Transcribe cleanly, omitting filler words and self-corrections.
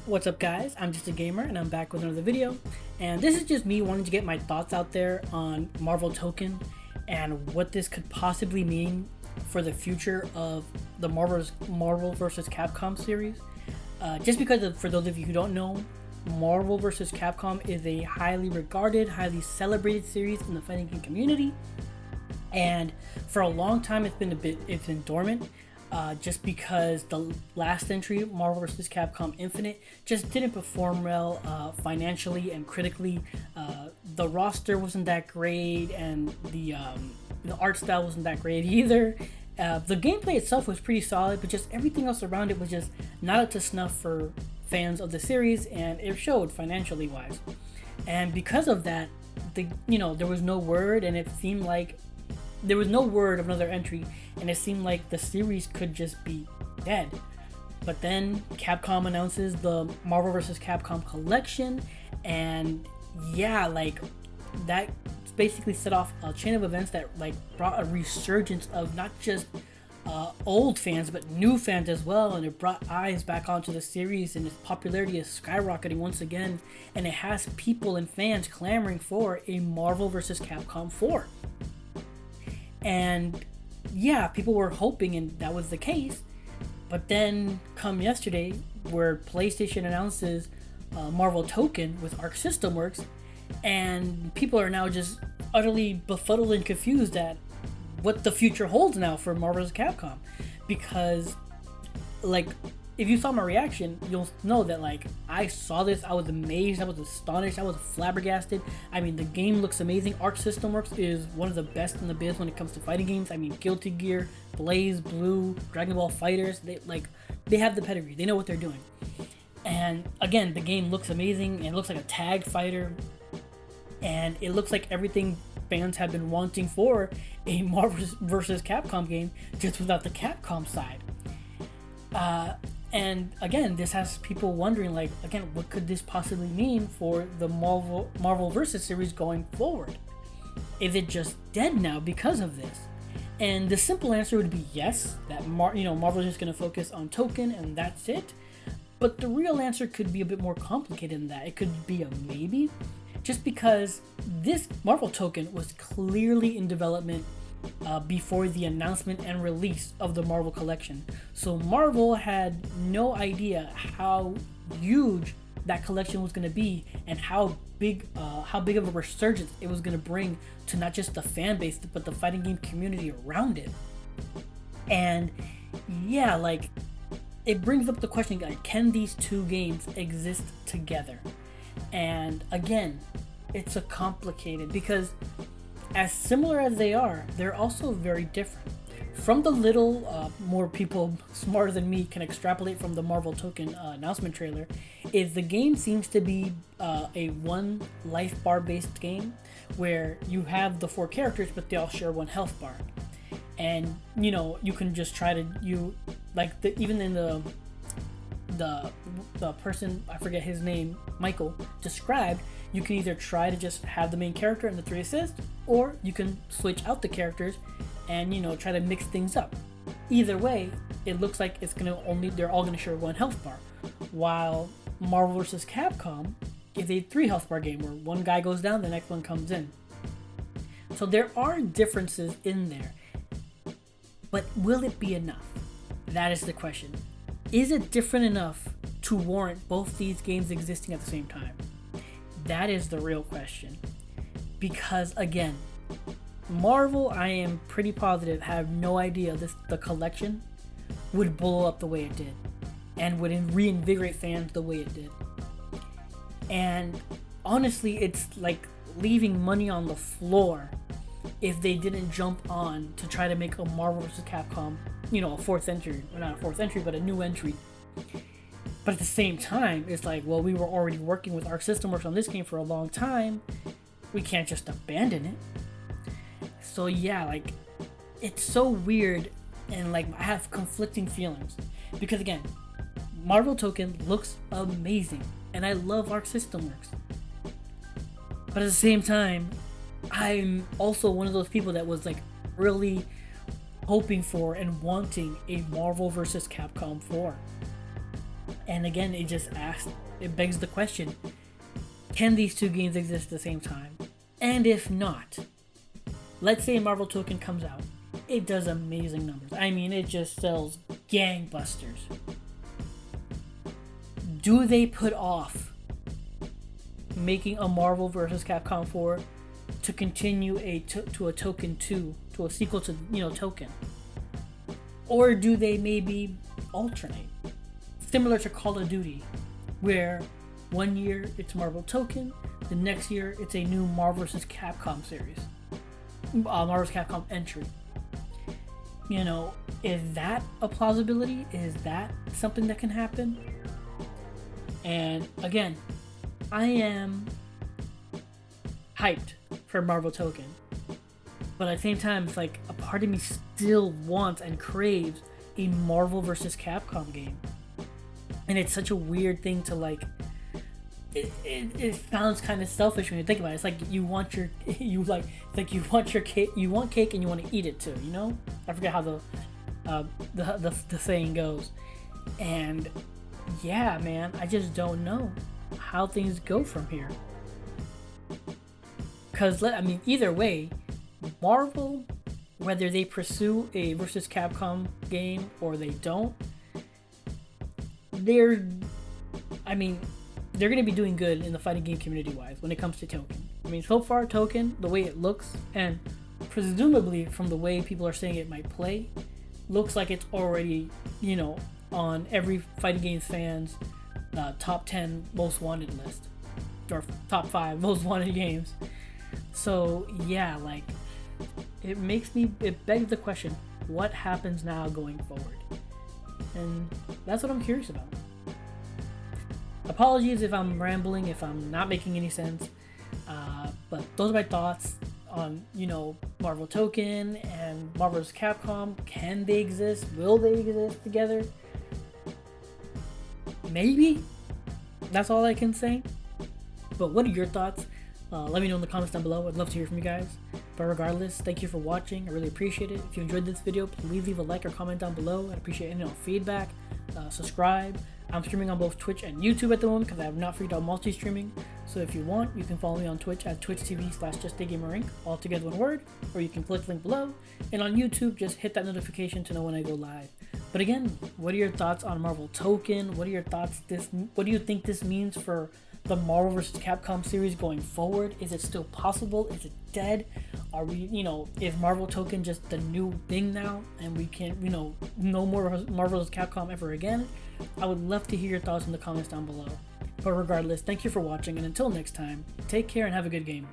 What's up guys, I'm just a gamer and I'm back with another video, and this is just me wanting to get my thoughts out there on Marvel Tōkon and what this could possibly mean for the future of the Marvel vs. Capcom series. Just because for those of you who don't know, Marvel vs. Capcom is a highly regarded, highly celebrated series in the fighting game community, and for a long time it's been dormant. Just because the last entry, Marvel vs. Capcom Infinite, just didn't perform well financially and critically. The roster wasn't that great, and the art style wasn't that great either. The gameplay itself was pretty solid, but just everything else around it was just not up to snuff for fans of the series, and it showed financially wise. And because of that, there was no word, and it seemed like there was no word of another entry, and it seemed like the series could just be dead. But then Capcom announces the Marvel vs. Capcom collection, and yeah, that basically set off a chain of events that brought a resurgence of not just old fans but new fans as well, and it brought eyes back onto the series, and its popularity is skyrocketing once again, and it has people and fans clamoring for a Marvel vs. Capcom 4. And yeah, people were hoping, and that was the case. But then come yesterday, where PlayStation announces Marvel Tōkon with Arc System Works, and people are now just utterly befuddled and confused at what the future holds now for Marvel vs. Capcom. Because, if you saw my reaction, you'll know that I saw this, I was amazed, I was astonished, I was flabbergasted. I mean, the game looks amazing. Arc System Works is one of the best in the biz when it comes to fighting games. I mean, Guilty Gear, Blaze Blue, Dragon Ball FighterZ, they have the pedigree, they know what they're doing. And again, the game looks amazing, and it looks like a tag fighter, and it looks like everything fans have been wanting for a Marvel vs. Capcom game, just without the Capcom side. And again, this has people wondering, what could this possibly mean for the Marvel vs. series going forward? Is it just dead now because of this? And the simple answer would be yes, that Marvel is just going to focus on Tōkon and that's it. But the real answer could be a bit more complicated than that. It could be a maybe, just because this Marvel Tōkon was clearly in development before the announcement and release of the Marvel collection. So Marvel had no idea how huge that collection was going to be, and how big of a resurgence it was going to bring to not just the fan base but the fighting game community around it. And yeah, it brings up the question, can these two games exist together? And again, it's a complicated, because as similar as they are, they're also very different. From the little more people smarter than me can extrapolate from the Marvel Tōkon announcement trailer, is the game seems to be a one life bar based game, where you have the four characters but they all share one health bar. And you can just try to even in the person, I forget his name, Michael, described, you can either try to just have the main character and the 3 assists, or you can switch out the characters and try to mix things up. Either way, it looks like they're all gonna share one health bar, while Marvel vs. Capcom is a 3 health bar game, where one guy goes down, the next one comes in. So there are differences in there, but will it be enough? That is the question. Is it different enough to warrant both these games existing at the same time? That is the real question. Because again, Marvel, I am pretty positive, have no idea the collection would blow up the way it did, and would reinvigorate fans the way it did. And honestly, it's like leaving money on the floor if they didn't jump on to try to make a Marvel vs. Capcom, a fourth entry, or not a fourth entry, but a new entry. But at the same time, it's like, well, we were already working with Arc System Works on this game for a long time. We can't just abandon it. So yeah, it's so weird, and I have conflicting feelings. Because again, Marvel Tōkon looks amazing, and I love Arc System Works. But at the same time, I'm also one of those people that was really hoping for and wanting a Marvel vs. Capcom 4. And again, it begs the question, can these two games exist at the same time? And if not, let's say Marvel Tōkon comes out. It does amazing numbers. I mean, it just sells gangbusters. Do they put off making a Marvel vs. Capcom 4 to continue to a Tōkon 2, to a sequel to, Tōkon? Or do they maybe alternate? Similar to Call of Duty, where one year it's Marvel Tōkon, the next year it's a new Marvel vs. Capcom series. Marvel vs. Capcom entry. Is that a plausibility? Is that something that can happen? And again, I am hyped for Marvel Tōkon, but at the same time, it's like a part of me still wants and craves a Marvel vs. Capcom game. And it's such a weird thing to like. It sounds kind of selfish when you think about it. It's like you want cake, you want cake and you want to eat it too. I forget how the saying goes. And yeah, man, I just don't know how things go from here. Because either way, Marvel, whether they pursue a versus Capcom game or they don't, they're going to be doing good in the fighting game community-wise when it comes to Tōkon. So far, Tōkon, the way it looks, and presumably from the way people are saying it might play, looks like it's already, on every fighting game fan's top 10 most wanted list, or top 5 most wanted games. So yeah, it begs the question, what happens now going forward? And that's what I'm curious about. Apologies if I'm rambling, if I'm not making any sense, but those are my thoughts on, Marvel Tōkon and Marvel vs. Capcom. Can they exist? Will they exist together? Maybe. That's all I can say. But what are your thoughts? Let me know in the comments down below. I'd love to hear from you guys. But regardless, thank you for watching. I really appreciate it. If you enjoyed this video, please leave a like or comment down below. I'd appreciate any feedback. Subscribe. I'm streaming on both Twitch and YouTube at the moment because I have not figured out multi-streaming. So if you want, you can follow me on Twitch at twitch.tv/JustAGamerInc, all together one word, or you can click the link below. And on YouTube, just hit that notification to know when I go live. But again, what are your thoughts on Marvel Tōkon? What are your thoughts? What do you think this means for the Marvel vs. Capcom series going forward? Is it still possible? Is it dead? Are we, is Marvel Tōkon just the new thing now and we can't, no more Marvel vs. Capcom ever again? I would love to hear your thoughts in the comments down below. But regardless, thank you for watching, and until next time, take care and have a good game.